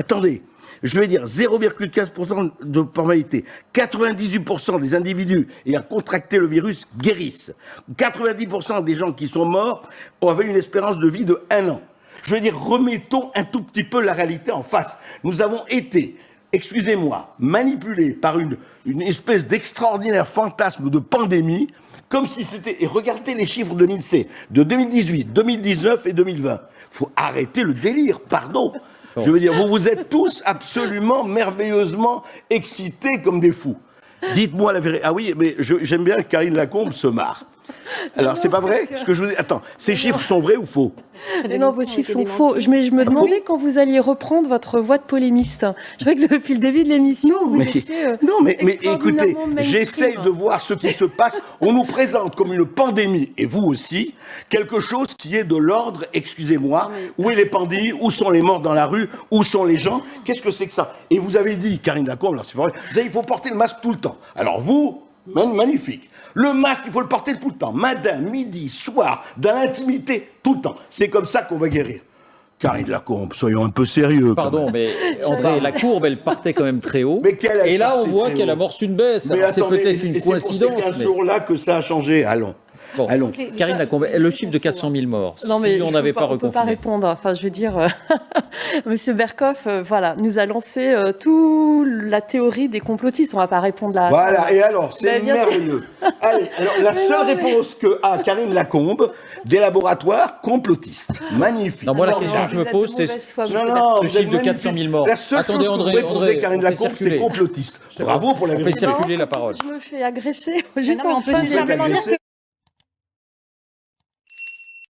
Attendez, je vais dire 0,15% de mortalité. 98% des individus ayant contracté le virus guérissent. 90% des gens qui sont morts avaient une espérance de vie de 1 an. Je veux dire, remettons un tout petit peu la réalité en face. Nous avons été, excusez-moi, manipulés par une espèce d'extraordinaire fantasme de pandémie, comme si c'était... Et regardez les chiffres de l'INSEE, de 2018, 2019 et 2020. Il faut arrêter le délire, pardon. Je veux dire, vous êtes tous absolument merveilleusement excités comme des fous. Dites-moi la vérité. Ah oui, mais j'aime bien que Karine Lacombe se marre. Alors, c'est pas vrai ce que je vous dis. Attends, ces chiffres sont vrais ou faux? Mais non, vos chiffres sont faux. Mais je me demandais quand vous alliez reprendre votre voix de polémiste. Je crois que depuis le début de l'émission, mais écoutez, j'essaye de voir ce qui se passe. On nous présente comme une pandémie, et vous aussi, quelque chose qui est de l'ordre, excusez-moi, où est les pandémies, où sont les morts dans la rue, où sont les gens, qu'est-ce que c'est que ça? Et vous avez dit, Karine Lacombe, alors c'est vrai, vous avez dit, il faut porter le masque tout le temps. Alors vous, magnifique. Le masque, il faut le porter tout le temps. Matin, midi, soir, dans l'intimité, tout le temps. C'est comme ça qu'on va guérir. Karine Lacombe, soyons un peu sérieux. Pardon, mais André, la courbe, elle partait quand même très haut. Et là, on voit qu'elle amorce une baisse. C'est peut-être une coïncidence. C'est pour ces 15 jours-là que ça a changé. Allons. Bon, allons. Karine Lacombe, le chiffre de 400 000 morts, non, mais si on n'avait pas reconfiné. On ne peut pas répondre. Enfin, je veux dire, Monsieur Berkoff, voilà, nous a lancé toute la théorie des complotistes. On ne va pas répondre là. Voilà, et alors, c'est merveilleux. Allez, alors, la seule réponse que a Karine Lacombe, des laboratoires complotistes. Magnifique. Non, moi, la question que je me pose, c'est le chiffre de 400 000 morts. La seule chose que vous répondez, Karine Lacombe, c'est complotiste. Bravo pour la vérité. On fait circuler la parole. Je me fais agresser juste en faisant